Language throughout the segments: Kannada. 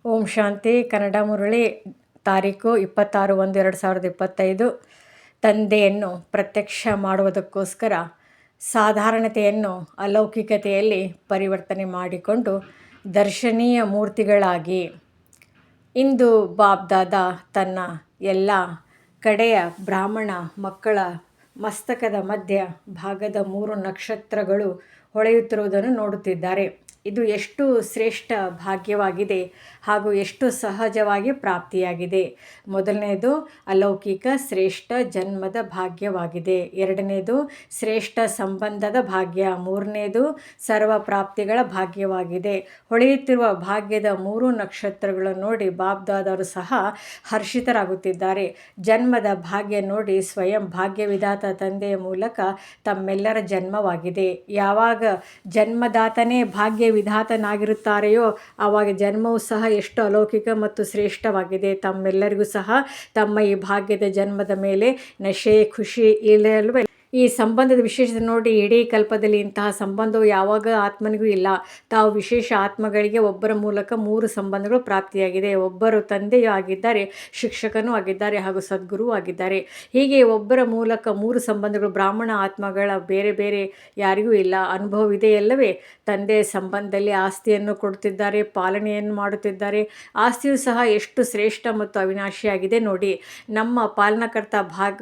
ಓಂ ಶಾಂತಿ. ಕನ್ನಡ ಮುರಳಿ ತಾರೀಕು 26/1/2025. ತಂದೆಯನ್ನು ಪ್ರತ್ಯಕ್ಷ ಮಾಡುವುದಕ್ಕೋಸ್ಕರ ಸಾಧಾರಣತೆಯನ್ನು ಅಲೌಕಿಕತೆಯಲ್ಲಿ ಪರಿವರ್ತನೆ ಮಾಡಿಕೊಂಡು ದರ್ಶನೀಯ ಮೂರ್ತಿಗಳಾಗಿ ಇಂದು ಬಾಬ್ದಾದ ತನ್ನ ಎಲ್ಲ ಕಡೆಯ ಬ್ರಾಹ್ಮಣ ಮಕ್ಕಳ ಮಸ್ತಕದ ಮಧ್ಯ ಭಾಗದ 3 ನಕ್ಷತ್ರಗಳು ಹೊಳೆಯುತ್ತಿರುವುದನ್ನು ನೋಡುತ್ತಿದ್ದಾರೆ. ಇದು ಎಷ್ಟು ಶ್ರೇಷ್ಠ ಭಾಗ್ಯವಾಗಿದೆ ಹಾಗೂ ಎಷ್ಟು ಸಹಜವಾಗಿ ಪ್ರಾಪ್ತಿಯಾಗಿದೆ. ಮೊದಲನೇದು ಅಲೌಕಿಕ ಶ್ರೇಷ್ಠ ಜನ್ಮದ ಭಾಗ್ಯವಾಗಿದೆ. ಎರಡನೇದು ಶ್ರೇಷ್ಠ ಸಂಬಂಧದ ಭಾಗ್ಯ. ಮೂರನೇದು ಸರ್ವ ಪ್ರಾಪ್ತಿಗಳ ಭಾಗ್ಯವಾಗಿದೆ. ಹೊಳೆಯುತ್ತಿರುವ ಭಾಗ್ಯದ 3 ನಕ್ಷತ್ರಗಳನ್ನು ನೋಡಿ ಬಾಬ್ದಾದವರು ಸಹ ಹರ್ಷಿತರಾಗುತ್ತಿದ್ದಾರೆ. ಜನ್ಮದ ಭಾಗ್ಯ ನೋಡಿ ಸ್ವಯಂ ಭಾಗ್ಯವಿಧಾತ ತಂದೆಯ ಮೂಲಕ ತಮ್ಮೆಲ್ಲರ ಜನ್ಮವಾಗಿದೆ. ಯಾವಾಗ ಜನ್ಮದಾತನೇ ಭಾಗ್ಯವಿಧಾತನಾಗಿರುತ್ತಾರೆಯೋ ಆವಾಗ ಜನ್ಮವು ಸಹ ಎಷ್ಟು ಅಲೌಕಿಕ ಮತ್ತು ಶ್ರೇಷ್ಠವಾಗಿದೆ. ತಮ್ಮೆಲ್ಲರಿಗೂ ಸಹ ತಮ್ಮ ಈ ಭಾಗ್ಯದ ಜನ್ಮದ ಮೇಲೆ ನಶೆ ಖುಷಿ ಇಲ್ಲವೇ? ಈ ಸಂಬಂಧದ ವಿಶೇಷತೆ ನೋಡಿ. ಇಡೀ ಕಲ್ಪದಲ್ಲಿ ಇಂತಹ ಸಂಬಂಧವು ಯಾವಾಗ ಆತ್ಮನಿಗೂ ಇಲ್ಲ. ತಾವು ವಿಶೇಷ ಆತ್ಮಗಳಿಗೆ ಒಬ್ಬರ ಮೂಲಕ 3 ಸಂಬಂಧಗಳು ಪ್ರಾಪ್ತಿಯಾಗಿದೆ. ಒಬ್ಬರು ತಂದೆಯೂ ಆಗಿದ್ದಾರೆ, ಶಿಕ್ಷಕನೂ ಆಗಿದ್ದಾರೆ ಹಾಗೂ ಸದ್ಗುರುವೂ ಆಗಿದ್ದಾರೆ. ಹೀಗೆ ಒಬ್ಬರ ಮೂಲಕ 3 ಸಂಬಂಧಗಳು ಬ್ರಾಹ್ಮಣ ಆತ್ಮಗಳ ಬೇರೆ ಬೇರೆ ಯಾರಿಗೂ ಇಲ್ಲ. ಅನುಭವವಿದೆಯಲ್ಲವೇ? ತಂದೆ ಸಂಬಂಧದಲ್ಲಿ ಆಸ್ತಿಯನ್ನು ಕೊಡುತ್ತಿದ್ದಾರೆ, ಪಾಲನೆಯನ್ನು ಮಾಡುತ್ತಿದ್ದಾರೆ. ಆಸ್ತಿಯೂ ಸಹ ಎಷ್ಟು ಶ್ರೇಷ್ಠ ಮತ್ತು ಅವಿನಾಶಿಯಾಗಿದೆ ನೋಡಿ. ನಮ್ಮ ಪಾಲನಕರ್ತ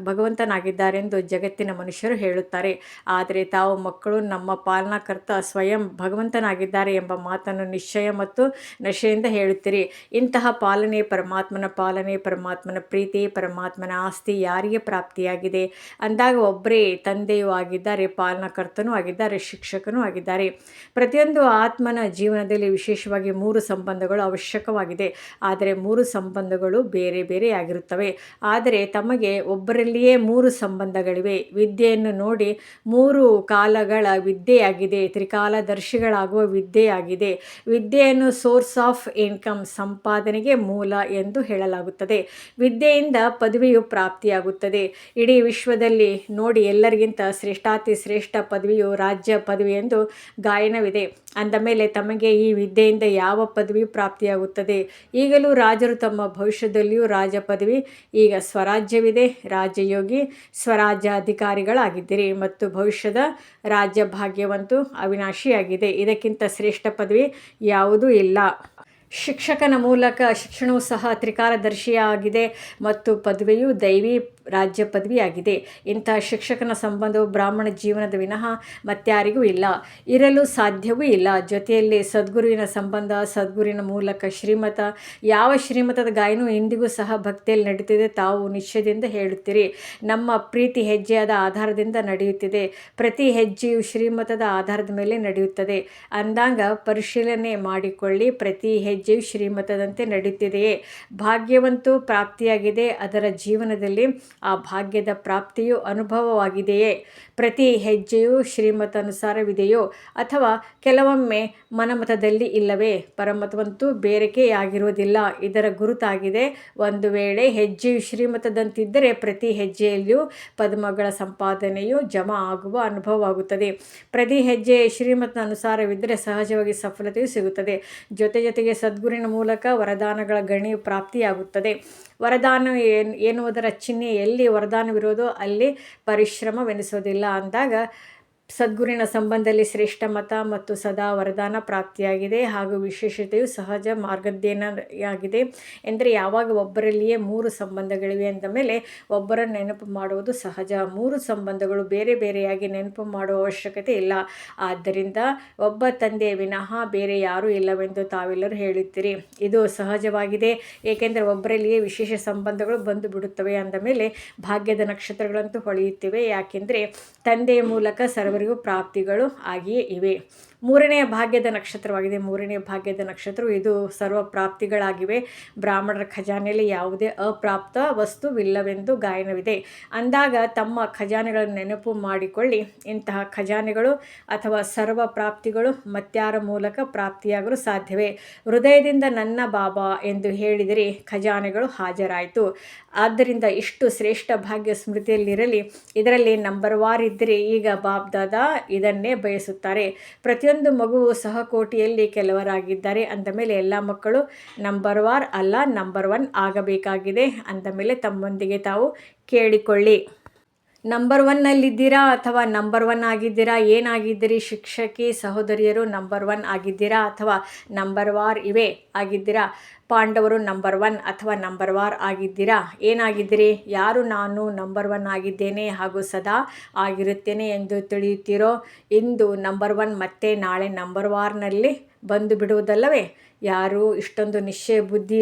ಭಗವಂತನಾಗಿದ್ದಾರೆಂದು ಜಗತ್ತಿನ ಮನುಷ್ಯರು ಹೇಳುತ್ತಾರೆ. ಆದರೆ ತಾವು ಮಕ್ಕಳು ನಮ್ಮ ಪಾಲನಕರ್ತ ಸ್ವಯಂ ಭಗವಂತನಾಗಿದ್ದಾರೆ ಎಂಬ ಮಾತನ್ನು ನಿಶ್ಚಯ ಮತ್ತು ನಶೆಯಿಂದ ಹೇಳುತ್ತೀರಿ. ಇಂತಹ ಪಾಲನೆ, ಪರಮಾತ್ಮನ ಪಾಲನೆ, ಪರಮಾತ್ಮನ ಪ್ರೀತಿ, ಪರಮಾತ್ಮನ ಆಸ್ತಿ ಯಾರಿಗೆ ಪ್ರಾಪ್ತಿಯಾಗಿದೆ ಅಂದಾಗ ಒಬ್ಬರೇ ತಂದೆಯೂ ಆಗಿದ್ದಾರೆ, ಪಾಲನಕರ್ತನೂ ಆಗಿದ್ದಾರೆ, ಶಿಕ್ಷಕನೂ ಆಗಿದ್ದಾರೆ. ಪ್ರತಿಯೊಂದು ಆತ್ಮನ ಜೀವನದಲ್ಲಿ ವಿಶೇಷವಾಗಿ 3 ಸಂಬಂಧಗಳು ಅವಶ್ಯಕವಾಗಿದೆ. ಆದರೆ 3 ಸಂಬಂಧಗಳು ಬೇರೆ ಬೇರೆಯಾಗಿರುತ್ತವೆ. ಆದರೆ ತಮಗೆ ಒಬ್ಬರಲ್ಲಿಯೇ 3 ಸಂಬಂಧಗಳಿವೆ. ವಿದ್ಯೆಯನ್ನು ನೋಡಿ 3 ಕಾಲಗಳ ವಿದ್ಯೆಯಾಗಿದೆ, ತ್ರಿಕಾಲದರ್ಶಿಗಳಾಗುವ ವಿದ್ಯೆಯಾಗಿದೆ. ವಿದ್ಯೆಯನ್ನು ಸೋರ್ಸ್ ಆಫ್ ಇನ್ಕಮ್, ಸಂಪಾದನೆಗೆ ಮೂಲ ಎಂದು ಹೇಳಲಾಗುತ್ತದೆ. ವಿದ್ಯೆಯಿಂದ ಪದವಿಯು ಪ್ರಾಪ್ತಿಯಾಗುತ್ತದೆ. ಇಡೀ ವಿಶ್ವದಲ್ಲಿ ನೋಡಿ ಎಲ್ಲರಿಗಿಂತ ಶ್ರೇಷ್ಠಾತಿ ಶ್ರೇಷ್ಠ ಪದವಿಯು ರಾಜ್ಯ ಪದವಿ ಎಂದು ಗಾಯನವಿದೆ. ಅಂದ ಮೇಲೆ ತಮಗೆ ಈ ವಿದ್ಯೆಯಿಂದ ಯಾವ ಪದವಿಯು ಪ್ರಾಪ್ತಿಯಾಗುತ್ತದೆ? ಈಗಲೂ ರಾಜರು ತಮ್ಮ ಭವಿಷ್ಯದಲ್ಲಿಯೂ ರಾಜ ಪದವಿ, ಈಗ ಸ್ವರಾಜ್ಯವಿದೆ, ರಾಜಯೋಗಿ ಸ್ವರಾಜ್ಯಾಧಿಕಾರಿಗಳಾಗಿದ್ದೀರಿ ಮತ್ತು ಭವಿಷ್ಯದ ರಾಜ್ಯ ಭಾಗ್ಯವಂತೂ ಅವಿನಾಶಿಯಾಗಿದೆ. ಇದಕ್ಕಿಂತ ಶ್ರೇಷ್ಠ ಪದವಿ ಯಾವುದೂ ಇಲ್ಲ. ಶಿಕ್ಷಕನ ಮೂಲಕ ಶಿಕ್ಷಣವೂ ಸಹ ತ್ರಿಕಾಲದರ್ಶಿಯಾಗಿದೆ ಮತ್ತು ಪದವಿಯು ದೈವಿ ರಾಜ್ಯ ಪದವಿಯಾಗಿದೆ. ಇಂತಹ ಶಿಕ್ಷಕನ ಸಂಬಂಧವು ಬ್ರಾಹ್ಮಣ ಜೀವನದ ವಿನಃ ಮತ್ಯಾರಿಗೂ ಇಲ್ಲ, ಇರಲು ಸಾಧ್ಯವೂ ಇಲ್ಲ. ಜೊತೆಯಲ್ಲಿ ಸದ್ಗುರುವಿನ ಸಂಬಂಧ, ಸದ್ಗುರುವಿನ ಮೂಲಕ ಶ್ರೀಮತ. ಯಾವ ಶ್ರೀಮತದ ಗಾಯನವು ಇಂದಿಗೂ ಸಹ ಭಕ್ತಿಯಲ್ಲಿ ನಡೀತಿದೆ. ತಾವು ನಿಶ್ಚಯದಿಂದ ಹೇಳುತ್ತೀರಿ, ನಮ್ಮ ಪ್ರೀತಿ ಹೆಜ್ಜೆಯಾದ ಆಧಾರದಿಂದ ನಡೆಯುತ್ತಿದೆ. ಪ್ರತಿ ಹೆಜ್ಜೆಯು ಶ್ರೀಮತದ ಆಧಾರದ ಮೇಲೆ ನಡೆಯುತ್ತದೆ ಅಂದಾಗ ಪರಿಶೀಲನೆ ಮಾಡಿಕೊಳ್ಳಿ. ಪ್ರತಿ ಹೆಜ್ಜೆಯು ಶ್ರೀಮತದಂತೆ ನಡೆಯುತ್ತಿದೆಯೇ? ಭಾಗ್ಯವಂತೂ ಪ್ರಾಪ್ತಿಯಾಗಿದೆ. ಅದರ ಜೀವನದಲ್ಲಿ ಆ ಭಾಗ್ಯದ ಪ್ರಾಪ್ತಿಯು ಅನುಭವವಾಗಿದೆಯೇ? ಪ್ರತಿ ಹೆಜ್ಜೆಯು ಶ್ರೀಮತಾನುಸಾರವಿದೆಯೋ ಅಥವಾ ಕೆಲವೊಮ್ಮೆ ಮನಮತದಲ್ಲಿ ಇಲ್ಲವೇ? ಪರಮತವಂತೂ ಬೇರೆಕೆಯಾಗಿರುವುದಿಲ್ಲ, ಇದರ ಗುರುತಾಗಿದೆ. ಒಂದು ವೇಳೆ ಹೆಜ್ಜೆಯು ಶ್ರೀಮತದಂತಿದ್ದರೆ ಪ್ರತಿ ಹೆಜ್ಜೆಯಲ್ಲಿಯೂ ಪದ್ಮಗಳ ಸಂಪಾದನೆಯು ಜಮಾ ಆಗುವ ಅನುಭವವಾಗುತ್ತದೆ. ಪ್ರತಿ ಹೆಜ್ಜೆ ಶ್ರೀಮತದ ಅನುಸಾರವಿದ್ದರೆ ಸಹಜವಾಗಿ ಸಫಲತೆಯೂ ಸಿಗುತ್ತದೆ. ಜೊತೆಗೆ ಸದ್ಗುರುವಿನ ಮೂಲಕ ವರದಾನಗಳ ಗಣಿಯು ಪ್ರಾಪ್ತಿಯಾಗುತ್ತದೆ. ವರದಾನ ಎನ್ನುವುದರ ಚಿಹ್ನೆ ಎಲ್ಲಿ ವರದಾನವಿರುವುದೋ ಅಲ್ಲಿ ಪರಿಶ್ರಮವೆನಿಸೋದಿಲ್ಲ ಅಂದಾಗ ಸದ್ಗುರುವಿನ ಸಂಬಂಧದಲ್ಲಿ ಶ್ರೇಷ್ಠ ಮತ ಮತ್ತು ಸದಾ ವರದಾನ ಪ್ರಾಪ್ತಿಯಾಗಿದೆ ಹಾಗೂ ವಿಶೇಷತೆಯು ಸಹಜ ಮಾರ್ಗದ್ದೇನಾಗಿದೆ ಎಂದರೆ ಯಾವಾಗ ಒಬ್ಬರಲ್ಲಿಯೇ 3 ಸಂಬಂಧಗಳಿವೆ ಅಂದ ಮೇಲೆ ಒಬ್ಬರನ್ನು ನೆನಪು ಮಾಡುವುದು ಸಹಜ. 3 ಸಂಬಂಧಗಳು ಬೇರೆ ಬೇರೆಯಾಗಿ ನೆನಪು ಮಾಡುವ ಅವಶ್ಯಕತೆ ಇಲ್ಲ. ಆದ್ದರಿಂದ ಒಬ್ಬ ತಂದೆಯ ವಿನಃ ಬೇರೆ ಯಾರೂ ಇಲ್ಲವೆಂದು ತಾವೆಲ್ಲರೂ ಹೇಳುತ್ತೀರಿ. ಇದು ಸಹಜವಾಗಿದೆ, ಏಕೆಂದರೆ ಒಬ್ಬರಲ್ಲಿಯೇ ವಿಶೇಷ ಸಂಬಂಧಗಳು ಬಂದು ಬಿಡುತ್ತವೆ. ಅಂದ ಮೇಲೆ ಭಾಗ್ಯದ ನಕ್ಷತ್ರಗಳಂತೂ ಹೊಳೆಯುತ್ತಿವೆ, ಯಾಕೆಂದರೆ ತಂದೆಯ ಮೂಲಕ ಸರ್ವರಿಗೂ ಪ್ರಾಪ್ತಿಗಳು ಆಗಿಯೇ ಇವೆ. 3ನೇ ಭಾಗ್ಯದ ನಕ್ಷತ್ರವಾಗಿದೆ. 3ನೇ ಭಾಗ್ಯದ ನಕ್ಷತ್ರವು ಇದು ಸರ್ವ ಪ್ರಾಪ್ತಿಗಳಾಗಿವೆ. ಬ್ರಾಹ್ಮಣರ ಖಜಾನೆಯಲ್ಲಿ ಯಾವುದೇ ಅಪ್ರಾಪ್ತ ವಸ್ತುವಿಲ್ಲವೆಂದು ಗಾಯನವಿದೆ. ಅಂದಾಗ ತಮ್ಮ ಖಜಾನೆಗಳನ್ನು ನೆನಪು ಮಾಡಿಕೊಳ್ಳಿ. ಇಂತಹ ಖಜಾನೆಗಳು ಅಥವಾ ಸರ್ವ ಪ್ರಾಪ್ತಿಗಳು ಮತ್ಯಾರ ಮೂಲಕ ಪ್ರಾಪ್ತಿಯಾಗಲು ಸಾಧ್ಯವೇ? ಹೃದಯದಿಂದ ನನ್ನ ಬಾಬಾ ಎಂದು ಹೇಳಿದಿರಿ, ಖಜಾನೆಗಳು ಹಾಜರಾಯಿತು. ಆದ್ದರಿಂದ ಇಷ್ಟು ಶ್ರೇಷ್ಠ ಭಾಗ್ಯ ಸ್ಮೃತಿಯಲ್ಲಿರಲಿ. ಇದರಲ್ಲಿ ನಂಬರ್ ವಾರ್ ಇದ್ದರೆ ಈಗ ಬಾಬ್ದಾದ ಇದನ್ನೇ ಬಯಸುತ್ತಾರೆ. ಪ್ರತಿಯೊಂದು ಪ್ರತಿಯೊಂದು ಮಗುವು ಸಹಕೋಟಿಯಲ್ಲಿ ಕೆಲವರಾಗಿದ್ದಾರೆ. ಅಂದಮೇಲೆ ಎಲ್ಲ ಮಕ್ಕಳು ನಂಬರ್ ವಾರ್ ಅಲ್ಲ, ನಂಬರ್ 1 ಆಗಬೇಕಾಗಿದೆ. ಅಂದಮೇಲೆ ತಮ್ಮೊಂದಿಗೆ ತಾವು ಕೇಳಿಕೊಳ್ಳಿ. ನಂಬರ್ 1ನಲ್ಲಿದ್ದೀರಾ ಅಥವಾ ನಂಬರ್ 1 ಆಗಿದ್ದೀರಾ? ಏನಾಗಿದ್ದೀರಿ? ಶಿಕ್ಷಕಿ ಸಹೋದರಿಯರು ನಂಬರ್ 1 ಆಗಿದ್ದೀರಾ ಅಥವಾ ನಂಬರ್ ವಾರ್ ಇವೆ ಆಗಿದ್ದೀರಾ? ಪಾಂಡವರು ನಂಬರ್ 1 ಅಥವಾ ನಂಬರ್ ವಾರ್ ಆಗಿದ್ದೀರಾ? ಏನಾಗಿದ್ದೀರಿ? ಯಾರು ನಾನು ನಂಬರ್ 1 ಆಗಿದ್ದೇನೆ ಹಾಗೂ ಸದಾ ಆಗಿರುತ್ತೇನೆ ಎಂದು ತಿಳಿಯುತ್ತೀರೋ? ಇಂದು ನಂಬರ್ 1 ಮತ್ತೆ ನಾಳೆ ನಂಬರ್ ವಾರ್ನಲ್ಲಿ ಬಂದು ಬಿಡುವುದಲ್ಲವೇ? ಯಾರು ಇಷ್ಟೊಂದು ನಿಶ್ಚಯ ಬುದ್ಧಿ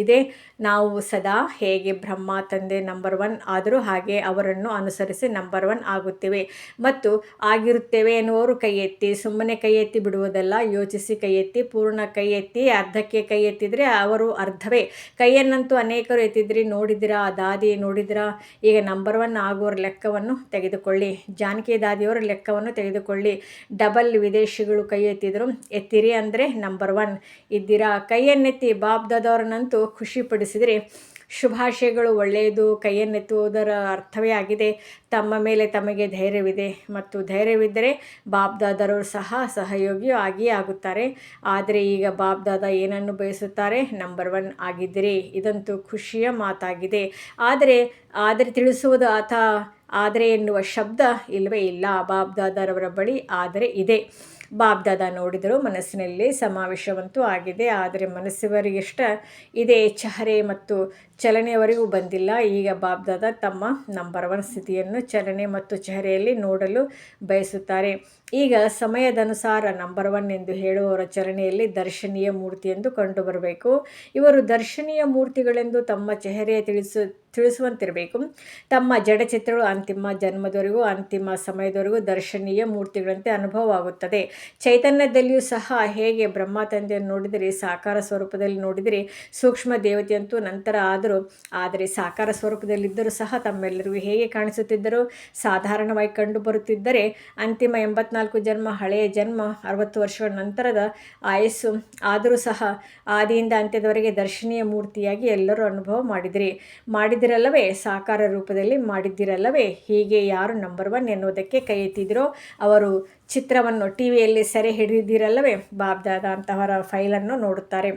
ಇದೆ? ನಾವು ಸದಾ ಹೇಗೆ ಬ್ರಹ್ಮ ತಂದೆ ನಂಬರ್ 1 ಆದರೂ ಹಾಗೆ ಅವರನ್ನು ಅನುಸರಿಸಿ ನಂಬರ್ 1 ಆಗುತ್ತೇವೆ ಮತ್ತು ಆಗಿರುತ್ತೇವೆ ಎನ್ನುವರು ಕೈ ಎತ್ತಿ. ಸುಮ್ಮನೆ ಕೈ ಎತ್ತಿ ಬಿಡುವುದಲ್ಲ, ಯೋಚಿಸಿ ಕೈ ಎತ್ತಿ. ಪೂರ್ಣ ಕೈ ಎತ್ತಿ ಅರ್ಧಕ್ಕೆ ಕೈ ಎತ್ತಿದರೆ ಅವರು ಅರ್ಧವೇ. ಕೈಯನ್ನಂತೂ ಅನೇಕರು ಎತ್ತಿದ್ರಿ, ನೋಡಿದಿರಾ? ದಾದಿ ನೋಡಿದಿರಾ? ಈಗ ನಂಬರ್ 1 ಆಗುವವರ ಲೆಕ್ಕವನ್ನು ತೆಗೆದುಕೊಳ್ಳಿ. ಜಾನಕಿ ದಾದಿಯವರ ಲೆಕ್ಕವನ್ನು ತೆಗೆದುಕೊಳ್ಳಿ. ಡಬಲ್ ವಿದೇಶಿಗಳು ಕೈ ಎತ್ತಿದ್ರು. ಎತ್ತಿರಿ ಅಂದರೆ ನಂಬರ್ 1 ಇದ್ದೀರಾ? ಕೈಯನ್ನೆತ್ತಿ. ಬಾಬ್ದಾದವರನ್ನಂತೂ ಖುಷಿಪಡಿಸಿದರೆ ಶುಭಾಶಯಗಳು, ಒಳ್ಳೆಯದು. ಕೈಯನ್ನೆತ್ತುವುದರ ಅರ್ಥವೇ ಆಗಿದೆ ತಮ್ಮ ಮೇಲೆ ತಮಗೆ ಧೈರ್ಯವಿದೆ ಮತ್ತು ಧೈರ್ಯವಿದ್ದರೆ ಬಾಬ್ದಾದರವರು ಸಹ ಸಹಯೋಗಿಯೂ ಆಗಿಯೇ ಆಗುತ್ತಾರೆ. ಆದರೆ ಈಗ ಬಾಬ್ದಾದ ಏನನ್ನು ಬಯಸುತ್ತಾರೆ? ನಂಬರ್ 1 ಆಗಿದ್ದೀರಿ. ಇದಂತೂ ಖುಷಿಯ ಮಾತಾಗಿದೆ. ಆದರೆ ತಿಳಿಸುವುದು ಆದರೆ ಎನ್ನುವ ಶಬ್ದ ಇಲ್ಲವೇ ಇಲ್ಲ ಬಾಬ್ದಾದರವರ ಬಳಿ. ಆದರೆ ಇದೆ. ಬಾಬ್ದಾದ ನೋಡಿದರೂ ಮನಸ್ಸಿನಲ್ಲಿ ಸಮಾವೇಶವಂತೂ ಆಗಿದೆ. ಆದರೆ ಮನಸ್ಸಿವರಿಗಿಷ್ಟ ಇದೆ, ಚಹರೆ ಮತ್ತು ಚಲನೆಯವರೆಗೂ ಬಂದಿಲ್ಲ. ಈಗ ಬಾಬ್ದಾದ ತಮ್ಮ ನಂಬರ್ 1 ಸ್ಥಿತಿಯನ್ನು ಚಲನೆ ಮತ್ತು ಚಹರೆಯಲ್ಲಿ ನೋಡಲು ಬಯಸುತ್ತಾರೆ. ಈಗ ಸಮಯದನುಸಾರ ನಂಬರ್ 1 ಎಂದು ಹೇಳುವವರ ಚಲನೆಯಲ್ಲಿ ದರ್ಶನೀಯ ಮೂರ್ತಿಯೆಂದು ಕಂಡುಬರಬೇಕು. ಇವರು ದರ್ಶನೀಯ ಮೂರ್ತಿಗಳೆಂದು ತಮ್ಮ ಚಹರೆಯ ತಿಳಿಸುವಂತಿರಬೇಕು. ತಮ್ಮ ಜಡಚಿತ್ರಗಳು ಅಂತಿಮ ಜನ್ಮದವರೆಗೂ, ಅಂತಿಮ ಸಮಯದವರೆಗೂ ದರ್ಶನೀಯ ಮೂರ್ತಿಗಳಂತೆ ಅನುಭವವಾಗುತ್ತದೆ. ಚೈತನ್ಯದಲ್ಲಿಯೂ ಸಹ ಹೇಗೆ ಬ್ರಹ್ಮ ತಂದೆಯನ್ನು ನೋಡಿದರೆ ಸಾಕಾರ ಸ್ವರೂಪದಲ್ಲಿ ನೋಡಿದರೆ ಸೂಕ್ಷ್ಮ ದೇವತೆಯಂತೂ ನಂತರ ಆದರೆ ಸಾಕಾರ ಸ್ವರೂಪದಲ್ಲಿದ್ದರೂ ಸಹ ತಮ್ಮೆಲ್ಲರಿಗೂ ಹೇಗೆ ಕಾಣಿಸುತ್ತಿದ್ದರು? ಸಾಧಾರಣವಾಗಿ ಕಂಡುಬರುತ್ತಿದ್ದರೆ ಅಂತಿಮ 84 ಜನ್ಮ, ಹಳೆಯ ಜನ್ಮ 60 ವರ್ಷಗಳ ನಂತರದ ಆಯಸ್ಸು. ಆದರೂ ಸಹ ಆದಿಯಿಂದ ಅಂತ್ಯದವರೆಗೆ ದರ್ಶನೀಯ ಮೂರ್ತಿಯಾಗಿ ಎಲ್ಲರೂ ಅನುಭವ ಮಾಡಿದಿರಲ್ಲವೇ? ಸಾಕಾರ ರೂಪದಲ್ಲಿ ಮಾಡಿದ್ದಿರಲ್ಲವೇ? ಹೀಗೆ ಯಾರು ನಂಬರ್ 1 ಎನ್ನುವುದಕ್ಕೆ ಕೈ ಎತ್ತಿದಿರೋ ಅವರು ಚಿತ್ರವನ್ನು ಟಿವಿಯಲ್ಲಿ ಸೆರೆ ಹಿಡಿದಿರಲ್ಲವೇ? ಬಾಬ್ದಾದ ಅಂತಹವರ ಫೈಲನ್ನು ನೋಡುತ್ತಾರೆ.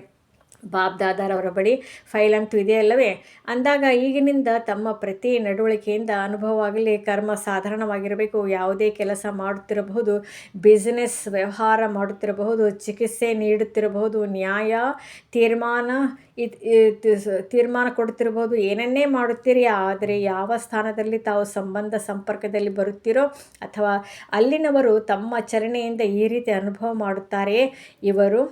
ಬಾಬ್ದಾದರವರ ಬಳಿ ಫೈಲಂತೂ ಇದೆಯಲ್ಲವೇ? ಅಂದಾಗ ಈಗಿನಿಂದ ತಮ್ಮ ಪ್ರತಿ ನಡವಳಿಕೆಯಿಂದ ಅನುಭವವಾಗಲಿ. ಕರ್ಮ ಸಾಧಾರಣವಾಗಿರಬೇಕು. ಯಾವುದೇ ಕೆಲಸ ಮಾಡುತ್ತಿರಬಹುದು, ಬಿಸಿನೆಸ್ ವ್ಯವಹಾರ ಮಾಡುತ್ತಿರಬಹುದು, ಚಿಕಿತ್ಸೆ ನೀಡುತ್ತಿರಬಹುದು, ನ್ಯಾಯ ತೀರ್ಮಾನ ಕೊಡುತ್ತಿರಬಹುದು, ಏನನ್ನೇ ಮಾಡುತ್ತೀರಿ. ಆದರೆ ಯಾವ ಸ್ಥಾನದಲ್ಲಿ ತಾವು ಸಂಪರ್ಕದಲ್ಲಿ ಬರುತ್ತೀರೋ ಅಥವಾ ಅಲ್ಲಿನವರು ತಮ್ಮ ಚಲನೆಯಿಂದ ಈ ರೀತಿ ಅನುಭವ ಮಾಡುತ್ತಾರೆಯೇ ಇವರು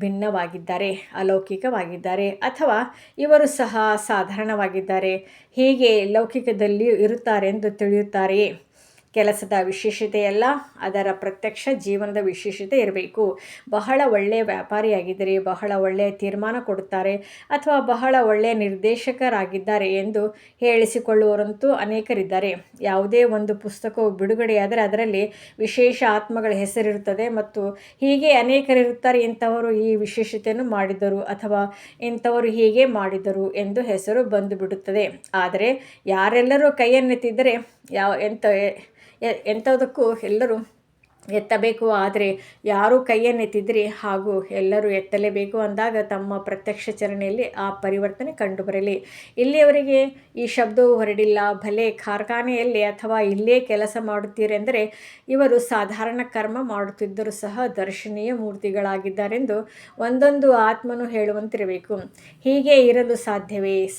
ಭಿನ್ನವಾಗಿದ್ದಾರೆ, ಅಲೌಕಿಕವಾಗಿದ್ದಾರೆ ಅಥವಾ ಇವರು ಸಹ ಸಾಧಾರಣವಾಗಿದ್ದಾರೆ, ಹೀಗೆ ಲೌಕಿಕದಲ್ಲಿಯೂ ಇರುತ್ತಾರೆ ಎಂದು ತಿಳಿಯುತ್ತಾರೆಯೇ? ಕೆಲಸದ ವಿಶೇಷತೆಯಲ್ಲ, ಅದರ ಪ್ರತ್ಯಕ್ಷ ಜೀವನದ ವಿಶೇಷತೆ ಇರಬೇಕು. ಬಹಳ ಒಳ್ಳೆಯ ವ್ಯಾಪಾರಿಯಾಗಿದ್ದರೆ, ಬಹಳ ಒಳ್ಳೆಯ ತೀರ್ಮಾನ ಕೊಡುತ್ತಾರೆ ಅಥವಾ ಬಹಳ ಒಳ್ಳೆಯ ನಿರ್ದೇಶಕರಾಗಿದ್ದಾರೆ ಎಂದು ಹೇಳಿಸಿಕೊಳ್ಳುವವರಂತೂ ಅನೇಕರಿದ್ದಾರೆ. ಯಾವುದೇ ಒಂದು ಪುಸ್ತಕವು ಬಿಡುಗಡೆಯಾದರೆ ಅದರಲ್ಲಿ ವಿಶೇಷ ಆತ್ಮಗಳ ಹೆಸರಿರುತ್ತದೆ ಮತ್ತು ಹೀಗೆ ಅನೇಕರಿರುತ್ತಾರೆ. ಇಂಥವರು ಈ ವಿಶೇಷತೆಯನ್ನು ಮಾಡಿದರು ಅಥವಾ ಇಂಥವರು ಹೀಗೆ ಮಾಡಿದರು ಎಂದು ಹೆಸರು ಬಂದು ಬಿಡುತ್ತದೆ. ಆದರೆ ಯಾರೆಲ್ಲರೂ ಕೈಯನ್ನೆತ್ತಿದ್ದರೆ ಎಂಥದಕ್ಕೂ ಎಲ್ಲರೂ ಎತ್ತಬೇಕು. ಆದರೆ ಯಾರೂ ಕೈಯನ್ನೆತ್ತಿದ್ರಿ ಹಾಗೂ ಎಲ್ಲರೂ ಎತ್ತಲೇಬೇಕು ಅಂದಾಗ ತಮ್ಮ ಪ್ರತ್ಯಕ್ಷ ಚಲನೆಯಲ್ಲಿ ಆ ಪರಿವರ್ತನೆ ಕಂಡುಬರಲಿ. ಇಲ್ಲಿಯವರೆಗೆ ಈ ಶಬ್ದವು ಹೊರಡಿಲ್ಲ. ಭಲೆ ಕಾರ್ಖಾನೆಯಲ್ಲಿ ಅಥವಾ ಇಲ್ಲೇ ಕೆಲಸ ಮಾಡುತ್ತೀರೆಂದರೆ ಇವರು ಸಾಧಾರಣ ಕರ್ಮ ಮಾಡುತ್ತಿದ್ದರೂ ಸಹ ದರ್ಶನೀಯ ಮೂರ್ತಿಗಳಾಗಿದ್ದಾರೆಂದು ಒಂದೊಂದು ಆತ್ಮನು ಹೇಳುವಂತಿರಬೇಕು. ಹೀಗೆ ಇರಲು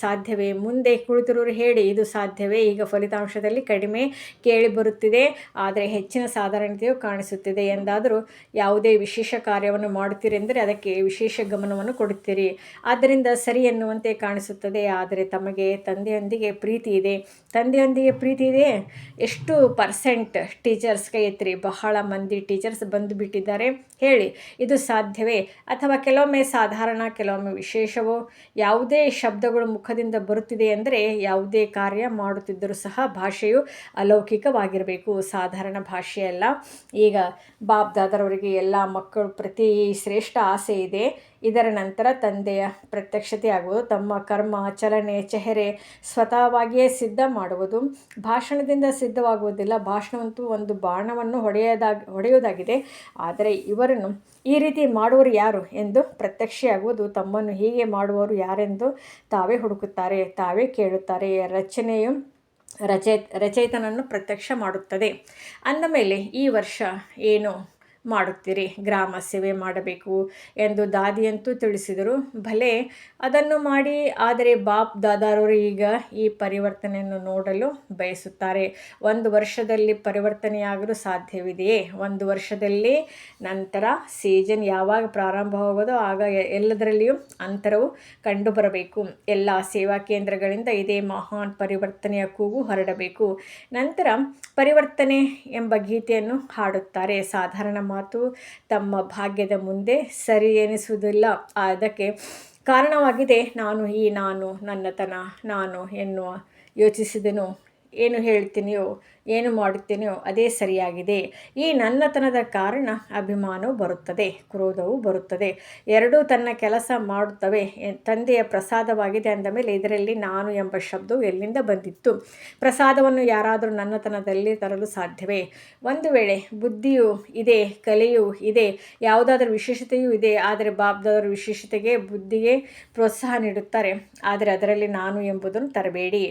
ಸಾಧ್ಯವೇ? ಮುಂದೆ ಕುಳಿತಿರುವರು ಹೇಳಿ, ಇದು ಸಾಧ್ಯವೇ? ಈಗ ಫಲಿತಾಂಶದಲ್ಲಿ ಕಡಿಮೆ ಕೇಳಿಬರುತ್ತಿದೆ, ಆದರೆ ಹೆಚ್ಚಿನ ಸಾಧಾರಣತೆಯು ಕಾಣಿಸುತ್ತಿದೆ ಎಂದಾದರೂ ಯಾವುದೇ ವಿಶೇಷ ಕಾರ್ಯವನ್ನು ಮಾಡುತ್ತೀರೆಂದರೆ ಅದಕ್ಕೆ ವಿಶೇಷ ಗಮನವನ್ನು ಕೊಡುತ್ತೀರಿ. ಆದ್ದರಿಂದ ಸರಿ ಎನ್ನುವಂತೆ ಕಾಣಿಸುತ್ತದೆ. ಆದರೆ ತಮಗೆ ತಂದೆಯೊಂದಿಗೆ ಪ್ರೀತಿ ಇದೆ. ಎಷ್ಟು ಪರ್ಸೆಂಟ್? ಟೀಚರ್ಸ್ ಕೈ ಎತ್ತಿರಿ. ಬಹಳ ಮಂದಿ ಟೀಚರ್ಸ್ ಬಂದು ಬಿಟ್ಟಿದ್ದಾರೆ. ಹೇಳಿ, ಇದು ಸಾಧ್ಯವೇ? ಅಥವಾ ಕೆಲವೊಮ್ಮೆ ಸಾಧಾರಣ, ಕೆಲವೊಮ್ಮೆ ವಿಶೇಷವೋ? ಯಾವುದೇ ಶಬ್ದಗಳು ಮುಖದಿಂದ ಬರುತ್ತಿದೆ ಎಂದರೆ ಯಾವುದೇ ಕಾರ್ಯ ಮಾಡುತ್ತಿದ್ದರೂ ಸಹ ಭಾಷೆಯು ಅಲೌಕಿಕವಾಗಿರಬೇಕು, ಸಾಧಾರಣ ಭಾಷೆಯಲ್ಲ. ಈಗ ಬಾಪ್ ದಾದರವರಿಗೆ ಎಲ್ಲ ಮಕ್ಕಳು ಪ್ರತಿ ಶ್ರೇಷ್ಠ ಆಸೆ ಇದೆ. ಇದರ ನಂತರ ತಂದೆಯ ಪ್ರತ್ಯಕ್ಷತೆ ಆಗುವುದು, ತಮ್ಮ ಕರ್ಮ, ಚಲನೆ, ಚೆಹರೆ ಸ್ವತಃವಾಗಿಯೇ ಸಿದ್ಧ ಮಾಡುವುದು. ಭಾಷಣದಿಂದ ಸಿದ್ಧವಾಗುವುದಿಲ್ಲ. ಭಾಷಣವಂತೂ ಒಂದು ಬಾಣವನ್ನು ಹೊಡೆಯುವುದಾಗಿದೆ. ಆದರೆ ಇವರನ್ನು ಈ ರೀತಿ ಮಾಡುವರು ಯಾರು ಎಂದು ಪ್ರತ್ಯಕ್ಷೆಯಾಗುವುದು. ತಮ್ಮನ್ನು ಹೀಗೆ ಮಾಡುವವರು ಯಾರೆಂದು ತಾವೇ ಹುಡುಕುತ್ತಾರೆ, ತಾವೇ ಕೇಳುತ್ತಾರೆ. ರಚನೆಯು ರಚಯಿತನನ್ನು ಪ್ರತ್ಯಕ್ಷ ಮಾಡುತ್ತದೆ. ಅಂದ ಮೇಲೆ ಈ ವರ್ಷ ಏನು ಮಾಡುತ್ತೀರಿ? ಗ್ರಾಮ ಸೇವೆ ಮಾಡಬೇಕು ಎಂದು ದಾದಿಯಂತೂ ತಿಳಿಸಿದರು. ಭಲೆ, ಅದನ್ನು ಮಾಡಿ. ಆದರೆ ಬಾಪ್ ದಾದಾರವರು ಈಗ ಈ ಪರಿವರ್ತನೆಯನ್ನು ನೋಡಲು ಬಯಸುತ್ತಾರೆ. 1 ವರ್ಷದಲ್ಲಿ ಪರಿವರ್ತನೆಯಾಗಲು ಸಾಧ್ಯವಿದೆಯೇ? 1 ವರ್ಷದಲ್ಲಿ ನಂತರ ಸೀಸನ್ ಯಾವಾಗ ಪ್ರಾರಂಭವಾಗೋದೋ ಆಗ ಎಲ್ಲದರಲ್ಲಿಯೂ ಅಂತರವು ಕಂಡುಬರಬೇಕು. ಎಲ್ಲ ಸೇವಾ ಕೇಂದ್ರಗಳಿಂದ ಇದೇ ಮಹಾನ್ ಪರಿವರ್ತನೆಯ ಕೂಗು ಹೊರಡಬೇಕು. ನಂತರ ಪರಿವರ್ತನೆ ಎಂಬ ಗೀತೆಯನ್ನು ಹಾಡುತ್ತಾರೆ. ಸಾಧಾರಣ ಮಾತು ತಮ್ಮ ಭಾಗ್ಯದ ಮುಂದೆ ಸರಿ ಎನಿಸುವುದಿಲ್ಲ. ಅದಕ್ಕೆ ಕಾರಣವಾಗಿದೆ ನಾನು ನನ್ನತನ, ನಾನು ಎನ್ನುವ ಯೋಚಿಸಿದೆನೋ, ಏನು ಹೇಳ್ತೀನಿಯೋ, ಏನು ಮಾಡುತ್ತೇನೆಯೋ ಅದೇ ಸರಿಯಾಗಿದೆ. ಈ ನನ್ನತನದ ಕಾರಣ ಅಭಿಮಾನವು ಬರುತ್ತದೆ, ಕ್ರೋಧವೂ ಬರುತ್ತದೆ. ಎರಡೂ ತನ್ನ ಕೆಲಸ ಮಾಡುತ್ತವೆ. ತಂದೆಯ ಪ್ರಸಾದವಾಗಿದೆ ಅಂದ ಮೇಲೆ ಇದರಲ್ಲಿ ನಾನು ಎಂಬ ಶಬ್ದವು ಎಲ್ಲಿಂದ ಬಂದಿತ್ತು? ಪ್ರಸಾದವನ್ನು ಯಾರಾದರೂ ನನ್ನತನದಲ್ಲಿ ತರಲು ಸಾಧ್ಯವೇ? ಒಂದು ವೇಳೆ ಬುದ್ಧಿಯೂ ಇದೆ, ಕಲೆಯೂ ಇದೆ, ಯಾವುದಾದ್ರೂ ವಿಶೇಷತೆಯೂ ಇದೆ. ಆದರೆ ಬಾಬ್ದಾದರ ವಿಶೇಷತೆಗೆ, ಬುದ್ಧಿಗೆ ಪ್ರೋತ್ಸಾಹ ನೀಡುತ್ತಾರೆ. ಆದರೆ ಅದರಲ್ಲಿ ನಾನು ಎಂಬುದನ್ನು ತರಬೇಡಿ.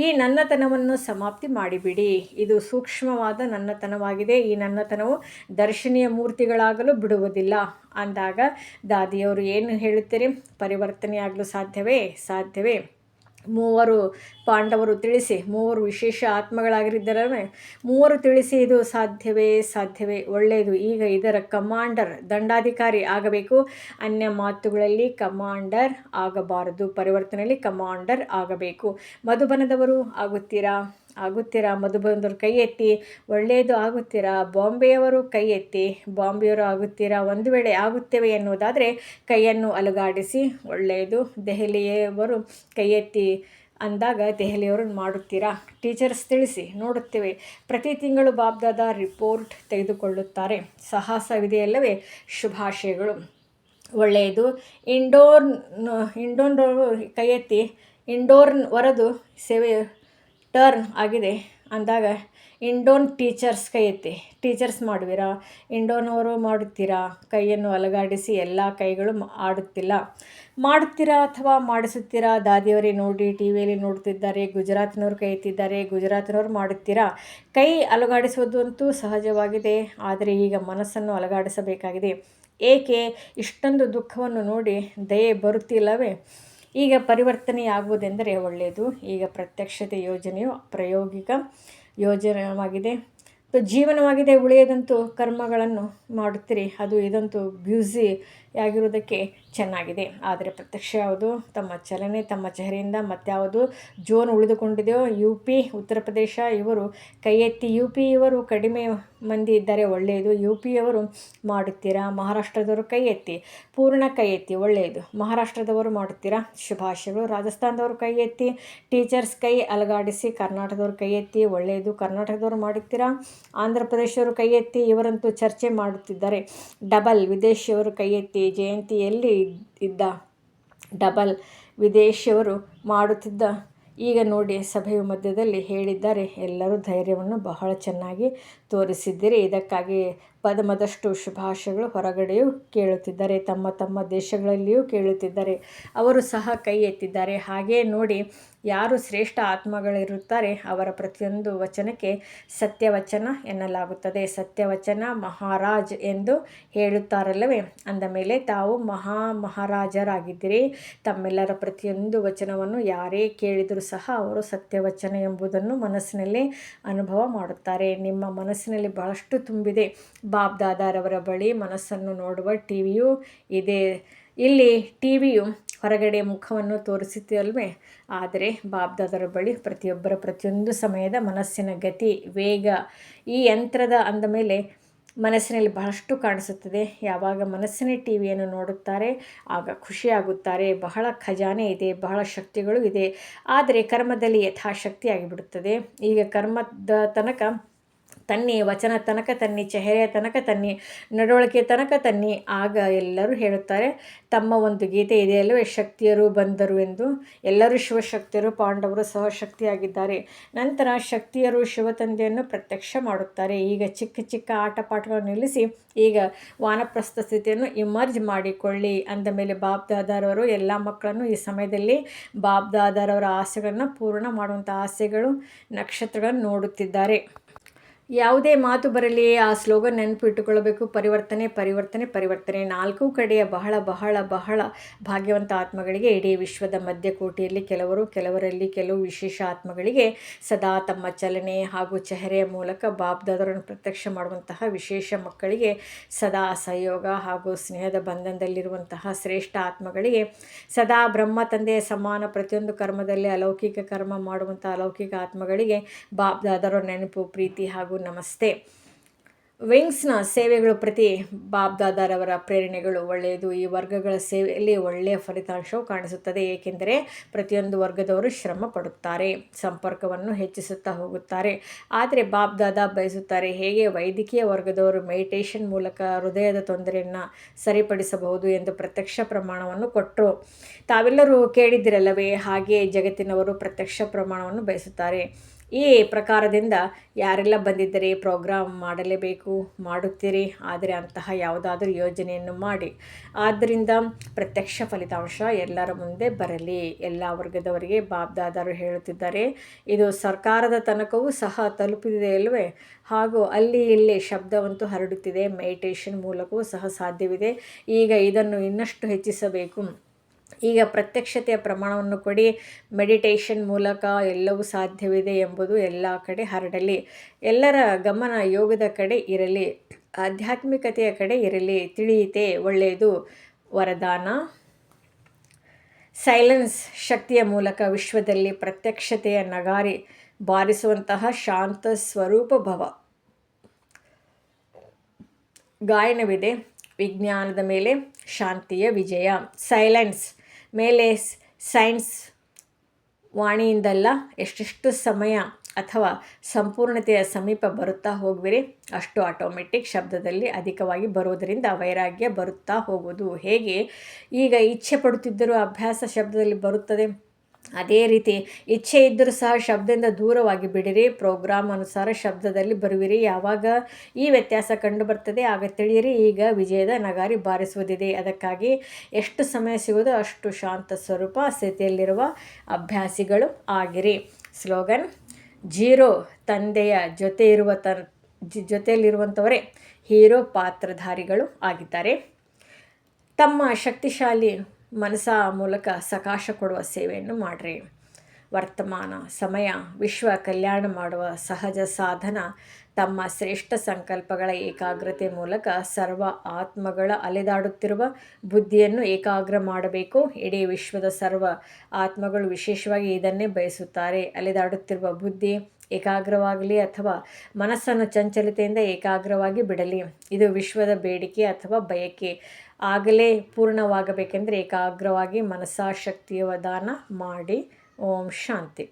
ಈ ನನ್ನತನವನ್ನು ಸಮಾಪ್ತಿ ಮಾಡಿಬಿಡಿ. ಇದು ಸೂಕ್ಷ್ಮವಾದ ನನ್ನತನವಾಗಿದೆ. ಈ ನನ್ನತನವು ದರ್ಶನೀಯ ಮೂರ್ತಿಗಳಾಗಲು ಬಿಡುವುದಿಲ್ಲ. ಅಂದಾಗ ದಾದಿಯವರು ಏನು ಹೇಳುತ್ತೀರಿ? ಪರಿವರ್ತನೆಯಾಗಲು ಸಾಧ್ಯವೇ? 3 ಪಾಂಡವರು ತಿಳಿಸಿ. 3 ವಿಶೇಷ ಆತ್ಮಗಳಾಗಿದ್ದರೇ 3 ತಿಳಿಸಿ. ಇದು ಸಾಧ್ಯವೇ? ಒಳ್ಳೆಯದು. ಈಗ ಇದರ ಕಮಾಂಡರ್, ದಂಡಾಧಿಕಾರಿ ಆಗಬೇಕು. ಅನ್ಯ ಮಾತುಗಳಲ್ಲಿ ಕಮಾಂಡರ್ ಆಗಬಾರದು. ಪರಿವರ್ತನೆಯಲ್ಲಿ ಕಮಾಂಡರ್ ಆಗಬೇಕು. ಮಧುಬನದವರು ಆಗುತ್ತೀರಾ? ಮಧುಬನದವರು ಕೈ ಎತ್ತಿ. ಒಳ್ಳೆಯದು, ಆಗುತ್ತೀರಾ? ಬಾಂಬೆಯವರು ಕೈ ಎತ್ತಿ. ಬಾಂಬೆಯವರು ಆಗುತ್ತೀರಾ? ಒಂದು ವೇಳೆ ಆಗುತ್ತೇವೆ ಎನ್ನುವುದಾದರೆ ಕೈಯನ್ನು ಅಲುಗಾಡಿಸಿ. ಒಳ್ಳೆಯದು. ದೆಹಲಿಯವರು ಕೈ ಎತ್ತಿ ಅಂದಾಗ ದೆಹಲಿಯವರು ಮಾಡುತ್ತೀರಾ? ಟೀಚರ್ಸ್ ತಿಳಿಸಿ. ನೋಡುತ್ತೇವೆ. ಪ್ರತಿ ತಿಂಗಳು ಬಾಬ್ದಾದ ರಿಪೋರ್ಟ್ ತೆಗೆದುಕೊಳ್ಳುತ್ತಾರೆ. ಸಾಹಸವಿದೆಯಲ್ಲವೇ? ಶುಭಾಶಯಗಳು. ಒಳ್ಳೆಯದು. ಇಂಡೋರ್ನವರು ಕೈ ಎತ್ತಿ. ಇಂಡೋರ್ವರದು ಸೇವೆ ಟರ್ನ್ ಆಗಿದೆ ಅಂದಾಗ ಇಂಡೋನ್ ಟೀಚರ್ಸ್ ಕೈ ಎತ್ತಿ. ಟೀಚರ್ಸ್ ಮಾಡುವಿರಾ? ಇಂಡೋನವರು ಮಾಡುತ್ತೀರಾ? ಕೈಯನ್ನು ಅಲುಗಾಡಿಸಿ. ಎಲ್ಲ ಕೈಗಳು ಆಡುತ್ತಿಲ್ಲ. ಮಾಡುತ್ತೀರಾ ಅಥವಾ ಮಾಡಿಸುತ್ತೀರಾ? ದಾದಿಯವರೇ ನೋಡಿ, ಟಿವಿಯಲ್ಲಿ ನೋಡುತ್ತಿದ್ದಾರೆ. ಗುಜರಾತಿನವರು ಕೈ ಎತ್ತಿದ್ದಾರೆ. ಗುಜರಾತಿನವರು ಮಾಡುತ್ತೀರಾ? ಕೈ ಅಲುಗಾಡಿಸುವುದಂತೂ ಸಹಜವಾಗಿದೆ. ಆದರೆ ಈಗ ಮನಸ್ಸನ್ನು ಅಲುಗಾಡಿಸಬೇಕಾಗಿದೆ. ಏಕೆ? ಇಷ್ಟೊಂದು ದುಃಖವನ್ನು ನೋಡಿ ದಯೆ ಬರುತ್ತಿಲ್ಲವೇ? ಈಗ ಪರಿವರ್ತನೆಯಾಗುವುದೆಂದರೆ ಒಳ್ಳೆಯದು. ಈಗ ಪ್ರತ್ಯಕ್ಷತೆ ಯೋಜನೆಯು ಪ್ರಾಯೋಗಿಕ ಯೋಜನೆಯಾಗಿದೆ, ಜೀವನವಾಗಿದೆ. ಉಳಿಯದಂತೂ ಕರ್ಮಗಳನ್ನು ಮಾಡುತ್ತೀರಿ. ಅದು ಇದಂತೂ ಬ್ಯೂಸಿಯಾಗಿರುವುದಕ್ಕೆ ಚೆನ್ನಾಗಿದೆ. ಆದರೆ ಪ್ರತ್ಯಕ್ಷ ಯಾವುದು? ತಮ್ಮ ಚಲನೆ, ತಮ್ಮ ಚೆಹರೆಯಿಂದ ಮತ್ಯಾವುದು ಜೋನ್ ಉಳಿದುಕೊಂಡಿದೆಯೋ? UP, ಉತ್ತರ ಪ್ರದೇಶ ಇವರು ಕೈ ಎತ್ತಿ. UP ಇವರು ಕಡಿಮೆ ಮಂದಿ ಇದ್ದಾರೆ. ಒಳ್ಳೆಯದು. UP ಯವರು ಮಾಡುತ್ತೀರಾ? ಮಹಾರಾಷ್ಟ್ರದವರು ಕೈ ಎತ್ತಿ. ಪೂರ್ಣ ಕೈ ಎತ್ತಿ. ಒಳ್ಳೆಯದು. ಮಹಾರಾಷ್ಟ್ರದವರು ಮಾಡುತ್ತೀರಾ? ಶುಭಾಶಯಗಳು. ರಾಜಸ್ಥಾನದವರು ಕೈ ಎತ್ತಿ. ಟೀಚರ್ಸ್ ಕೈ ಅಲುಗಾಡಿಸಿ. ಕರ್ನಾಟಕದವರು ಕೈ ಎತ್ತಿ. ಒಳ್ಳೆಯದು. ಕರ್ನಾಟಕದವರು ಮಾಡುತ್ತೀರಾ? ಆಂಧ್ರ ಪ್ರದೇಶವರು ಕೈ ಎತ್ತಿ. ಇವರಂತೂ ಚರ್ಚೆ ಮಾಡುತ್ತಿದ್ದಾರೆ. ಡಬಲ್ ವಿದೇಶಿಯವರು ಕೈ ಎತ್ತಿ. ಜಯಂತಿಯಲ್ಲಿ ಇದ್ದ ಡಬಲ್ ವಿದೇಶಿಯವರು ಮಾಡುತ್ತಿದ್ದ. ಈಗ ನೋಡಿ, ಸಭೆಯು ಮಧ್ಯದಲ್ಲಿ ಹೇಳಿದ್ದಾರೆ. ಎಲ್ಲರೂ ಧೈರ್ಯವನ್ನು ಬಹಳ ಚೆನ್ನಾಗಿ ತೋರಿಸಿದ್ದೀರಿ. ಇದಕ್ಕಾಗಿ ಪದಮದಷ್ಟು ಶುಭಾಶಯಗಳು. ಹೊರಗಡೆಯೂ ಕೇಳುತ್ತಿದ್ದಾರೆ, ತಮ್ಮ ತಮ್ಮ ದೇಶಗಳಲ್ಲಿಯೂ ಕೇಳುತ್ತಿದ್ದಾರೆ. ಅವರು ಸಹ ಕೈ ಎತ್ತಿದ್ದಾರೆ. ಹಾಗೆಯೇ ನೋಡಿ, ಯಾರು ಶ್ರೇಷ್ಠ ಆತ್ಮಗಳಿರುತ್ತಾರೆ ಅವರ ಪ್ರತಿಯೊಂದು ವಚನಕ್ಕೆ ಸತ್ಯವಚನ ಎನ್ನಲಾಗುತ್ತದೆ. ಸತ್ಯವಚನ ಮಹಾರಾಜ್ ಎಂದು ಹೇಳುತ್ತಾರಲ್ಲವೇ? ಅಂದ ಮೇಲೆ ತಾವು ಮಹಾರಾಜರಾಗಿದ್ದೀರಿ. ತಮ್ಮೆಲ್ಲರ ಪ್ರತಿಯೊಂದು ವಚನವನ್ನು ಯಾರೇ ಕೇಳಿದರೂ ಸಹ ಅವರು ಸತ್ಯವಚನ ಎಂಬುದನ್ನು ಮನಸ್ಸಿನಲ್ಲಿ ಅನುಭವ ಮಾಡುತ್ತಾರೆ. ನಿಮ್ಮ ಮನಸ್ಸಿನಲ್ಲಿ ಬಹಳಷ್ಟು ತುಂಬಿದೆ. ಬಾಪ್ ದಾದಾರವರ ಬಳಿ ಮನಸ್ಸನ್ನು ನೋಡುವ ಟಿವಿಯೂ ಇದೆ. ಇಲ್ಲಿ ಟಿವಿಯು ಹೊರಗಡೆ ಮುಖವನ್ನು ತೋರಿಸುತ್ತಲ್ವೇ? ಆದರೆ ಬಾಪ್ ದಾದರ ಬಳಿ ಪ್ರತಿಯೊಬ್ಬರ ಪ್ರತಿಯೊಂದು ಸಮಯದ ಮನಸ್ಸಿನ ಗತಿ, ವೇಗ, ಈ ಯಂತ್ರದ ಅಂದ ಮೇಲೆ ಮನಸ್ಸಿನಲ್ಲಿ ಬಹಳಷ್ಟು ಕಾಣಿಸುತ್ತದೆ. ಯಾವಾಗ ಮನಸ್ಸಿನ ಟಿವಿಯನ್ನು ನೋಡುತ್ತಾರೆ ಆಗ ಖುಷಿಯಾಗುತ್ತಾರೆ. ಬಹಳ ಖಜಾನೆ ಇದೆ, ಬಹಳ ಶಕ್ತಿಗಳು ಇದೆ. ಆದರೆ ಕರ್ಮದಲ್ಲಿ ಯಥಾಶಕ್ತಿ ಆಗಿಬಿಡುತ್ತದೆ. ಈಗ ಕರ್ಮದ ತನಕ ತನ್ನಿ, ವಚನ ತನಕ ತನ್ನಿ, ಚೆಹರೆಯ ತನಕ ತನ್ನಿ, ನಡವಳಿಕೆ ತನಕ ತನ್ನಿ. ಆಗ ಎಲ್ಲರೂ ಹೇಳುತ್ತಾರೆ, ತಮ್ಮ ಒಂದು ಗೀತೆ ಇದೆಯಲ್ಲವೇ, ಶಕ್ತಿಯರು ಬಂದರು ಎಂದು. ಎಲ್ಲರೂ ಶಿವಶಕ್ತಿಯರು, ಪಾಂಡವರು ಸಹಶಕ್ತಿಯಾಗಿದ್ದಾರೆ. ನಂತರ ಶಕ್ತಿಯರು ಶಿವತಂದೆಯನ್ನು ಪ್ರತ್ಯಕ್ಷ ಮಾಡುತ್ತಾರೆ. ಈಗ ಚಿಕ್ಕ ಚಿಕ್ಕ ಆಟಪಾಠಗಳನ್ನು ನಿಲ್ಲಿಸಿ ಈಗ ವಾನಪ್ರಸ್ಥ ಸ್ಥಿತಿಯನ್ನು ಇಮರ್ಜ್ ಮಾಡಿಕೊಳ್ಳಿ ಅಂದ ಮೇಲೆ ಬಾಪ್ ದಾದಾರವರು ಎಲ್ಲ ಮಕ್ಕಳನ್ನು ಈ ಸಮಯದಲ್ಲಿ ಬಾಪ್ ದಾದಾರವರ ಆಸೆಗಳನ್ನು ಪೂರ್ಣ ಮಾಡುವಂಥ ಆಸೆಗಳು ನಕ್ಷತ್ರಗಳನ್ನು ನೋಡುತ್ತಿದ್ದಾರೆ. ಯಾವುದೇ ಮಾತು ಬರಲಿ ಆ ಸ್ಲೋಗನ್ ನೆನಪು ಇಟ್ಟುಕೊಳ್ಳಬೇಕು, ಪರಿವರ್ತನೆ ಪರಿವರ್ತನೆ ಪರಿವರ್ತನೆ. ನಾಲ್ಕು ಕಡೆಯ ಬಹಳ ಬಹಳ ಬಹಳ ಭಾಗ್ಯವಂತ ಆತ್ಮಗಳಿಗೆ, ಇಡೀ ವಿಶ್ವದ ಮಧ್ಯಕೋಟಿಯಲ್ಲಿ ಕೆಲವರಲ್ಲಿ ಕೆಲವು ವಿಶೇಷ ಆತ್ಮಗಳಿಗೆ ಸದಾ ತಮ್ಮ ಚಲನೆ ಹಾಗೂ ಚೆಹರೆಯ ಮೂಲಕ ಬಾಪ್ ದಾದರನ್ನು ಪ್ರತ್ಯಕ್ಷ ಮಾಡುವಂತಹ ವಿಶೇಷ ಮಕ್ಕಳಿಗೆ, ಸದಾ ಸಹಯೋಗ ಹಾಗೂ ಸ್ನೇಹದ ಬಂಧನದಲ್ಲಿರುವಂತಹ ಶ್ರೇಷ್ಠ ಆತ್ಮಗಳಿಗೆ, ಸದಾ ಬ್ರಹ್ಮ ತಂದೆಯ ಸಮಾನ ಪ್ರತಿಯೊಂದು ಕರ್ಮದಲ್ಲಿ ಅಲೌಕಿಕ ಕರ್ಮ ಮಾಡುವಂಥ ಅಲೌಕಿಕ ಆತ್ಮಗಳಿಗೆ ಬಾಪ್ ದಾದರ ನೆನಪು, ಪ್ರೀತಿ ಹಾಗೂ ನಮಸ್ತೆ. ವಿಂಗ್ಸ್ನ ಸೇವೆಗಳು ಪ್ರತಿ ಬಾಪ್ ದಾದಾರವರ ಪ್ರೇರಣೆಗಳು ಒಳ್ಳೆಯದು. ಈ ವರ್ಗಗಳ ಸೇವೆಯಲ್ಲಿ ಒಳ್ಳೆಯ ಫಲಿತಾಂಶವು ಕಾಣಿಸುತ್ತದೆ, ಏಕೆಂದರೆ ಪ್ರತಿಯೊಂದು ವರ್ಗದವರು ಶ್ರಮ ಪಡುತ್ತಾರೆ, ಸಂಪರ್ಕವನ್ನು ಹೆಚ್ಚಿಸುತ್ತಾ ಹೋಗುತ್ತಾರೆ. ಆದರೆ ಬಾಪ್ ದಾದಾ ಬಯಸುತ್ತಾರೆ, ಹೇಗೆ ವೈದ್ಯಕೀಯ ವರ್ಗದವರು ಮೆಡಿಟೇಷನ್ ಮೂಲಕ ಹೃದಯದ ತೊಂದರೆಯನ್ನು ಸರಿಪಡಿಸಬಹುದು ಎಂದು ಪ್ರತ್ಯಕ್ಷ ಪ್ರಮಾಣವನ್ನು ಕೊಟ್ಟರು. ತಾವೆಲ್ಲರೂ ಕೇಳಿದ್ದಿರಲ್ಲವೇ, ಹಾಗೆ ಜಗತ್ತಿನವರು ಪ್ರತ್ಯಕ್ಷ ಪ್ರಮಾಣವನ್ನು ಬಯಸುತ್ತಾರೆ. ಈ ಪ್ರಕಾರದಿಂದ ಯಾರೆಲ್ಲ ಬಂದಿದ್ದರೆ ಪ್ರೋಗ್ರಾಮ್ ಮಾಡಲೇಬೇಕು, ಮಾಡುತ್ತೀರಿ, ಆದರೆ ಅಂತಹ ಯಾವುದಾದ್ರೂ ಯೋಜನೆಯನ್ನು ಮಾಡಿ. ಆದ್ದರಿಂದ ಪ್ರತ್ಯಕ್ಷ ಫಲಿತಾಂಶ ಎಲ್ಲರ ಮುಂದೆ ಬರಲಿ. ಎಲ್ಲ ವರ್ಗದವರಿಗೆ ಬಾಪ್ ದಾದಾರು ಹೇಳುತ್ತಿದ್ದಾರೆ, ಇದು ಸರ್ಕಾರದ ತನಕವೂ ಸಹ ತಲುಪಿದೆ ಅಲ್ಲವೇ, ಹಾಗೂ ಅಲ್ಲಿ ಇಲ್ಲಿ ಶಬ್ದವಂತೂ ಹರಡುತ್ತಿದೆ. ಮೆಡಿಟೇಷನ್ ಮೂಲಕವೂ ಸಹ ಸಾಧ್ಯವಿದೆ. ಈಗ ಇದನ್ನು ಇನ್ನಷ್ಟು ಹೆಚ್ಚಿಸಬೇಕು. ಈಗ ಪ್ರತ್ಯಕ್ಷತೆಯ ಪ್ರಮಾಣವನ್ನು ಕೊಡಿ. ಮೆಡಿಟೇಷನ್ ಮೂಲಕ ಎಲ್ಲವೂ ಸಾಧ್ಯವಿದೆ ಎಂಬುದು ಎಲ್ಲ ಕಡೆ ಹರಡಲಿ. ಎಲ್ಲರ ಗಮನ ಯೋಗದ ಕಡೆ ಇರಲಿ, ಆಧ್ಯಾತ್ಮಿಕತೆಯ ಕಡೆ ಇರಲಿ. ತಿಳಿಯಿತೆ, ಒಳ್ಳೆಯದು. ವರದಾನ: ಸೈಲೆನ್ಸ್ ಶಕ್ತಿಯ ಮೂಲಕ ವಿಶ್ವದಲ್ಲಿ ಪ್ರತ್ಯಕ್ಷತೆಯ ನಗಾರಿ ಬಾರಿಸುವಂತಹ ಶಾಂತ ಸ್ವರೂಪ ಭವ. ಗಾಯನವಿದೆ: ವಿಜ್ಞಾನದ ಮೇಲೆ ಶಾಂತಿಯ ವಿಜಯ. ಸೈಲೆನ್ಸ್ ಮೇಲೆ ಸೈನ್ಸ್ ವಾಣಿಯಿಂದಲ್ಲ, ಎಷ್ಟೆಷ್ಟು ಸಮಯ ಅಥವಾ ಸಂಪೂರ್ಣತೆಯ ಸಮೀಪ ಬರುತ್ತಾ ಹೋಗುವಿರಿ ಅಷ್ಟು ಆಟೋಮೆಟಿಕ್ ಶಬ್ದದಲ್ಲಿ ಅಧಿಕವಾಗಿ ಬರುವುದರಿಂದ ವೈರಾಗ್ಯ ಬರುತ್ತಾ ಹೋಗುವುದು. ಹೇಗೆ ಈಗ ಇಚ್ಛೆ ಪಡುತ್ತಿದ್ದರೂ ಅಭ್ಯಾಸ ಶಬ್ದದಲ್ಲಿ ಬರುತ್ತದೆ, ಅದೇ ರೀತಿ ಇಚ್ಛೆ ಇದ್ದರೂ ಸಹ ಶಬ್ದದಿಂದ ದೂರವಾಗಿ ಬಿಡಿರಿ. ಪ್ರೋಗ್ರಾಮ್ ಅನುಸಾರ ಶಬ್ದದಲ್ಲಿ ಬರುವಿರಿ. ಯಾವಾಗ ಈ ವ್ಯತ್ಯಾಸ ಕಂಡು ಬರ್ತದೆ ಆಗ ತಿಳಿಯಿರಿ, ಈಗ ವಿಜಯದ ನಗಾರಿ ಬಾರಿಸುವುದಿದೆ. ಅದಕ್ಕಾಗಿ ಎಷ್ಟು ಸಮಯ ಸಿಗುವುದೋ ಅಷ್ಟು ಶಾಂತ ಸ್ವರೂಪ ಸ್ಥಿತಿಯಲ್ಲಿರುವ ಅಭ್ಯಾಸಿಗಳು ಆಗಿರಿ. ಸ್ಲೋಗನ್: ಜೀರೋ ತಂದೆಯ ಜೊತೆಯಲ್ಲಿರುವಂಥವರೇ ಹೀರೋ ಪಾತ್ರಧಾರಿಗಳು ಆಗಿದ್ದಾರೆ. ತಮ್ಮ ಶಕ್ತಿಶಾಲಿ ಮನಸ್ಸ ಮೂಲಕ ಸಕಾಶ ಕೊಡುವ ಸೇವೆಯನ್ನು ಮಾಡಿರಿ. ವರ್ತಮಾನ ಸಮಯ ವಿಶ್ವ ಕಲ್ಯಾಣ ಮಾಡುವ ಸಹಜ ಸಾಧನ. ತಮ್ಮ ಶ್ರೇಷ್ಠ ಸಂಕಲ್ಪಗಳ ಏಕಾಗ್ರತೆ ಮೂಲಕ ಸರ್ವ ಆತ್ಮಗಳ ಅಲೆದಾಡುತ್ತಿರುವ ಬುದ್ಧಿಯನ್ನು ಏಕಾಗ್ರ ಮಾಡಬೇಕು. ಇಡೀ ವಿಶ್ವದ ಸರ್ವ ಆತ್ಮಗಳು ವಿಶೇಷವಾಗಿ ಇದನ್ನೇ ಬಯಸುತ್ತಾರೆ. ಅಲೆದಾಡುತ್ತಿರುವ ಬುದ್ಧಿ ಏಕಾಗ್ರವಾಗಲಿ ಅಥವಾ ಮನಸ್ಸನ್ನು ಚಂಚಲತೆಯಿಂದ ಏಕಾಗ್ರವಾಗಿ ಬಿಡಲಿ. ಇದು ವಿಶ್ವದ ಬೇಡಿಕೆ ಅಥವಾ ಬಯಕೆ. ಆಗಲೇ ಪೂರ್ಣವಾಗಬೇಕೆಂದರೆ ಏಕಾಗ್ರವಾಗಿ ಮನಸ್ಸಾಶಕ್ತಿಯ ದಾನ ಮಾಡಿ. ಓಂ ಶಾಂತಿ.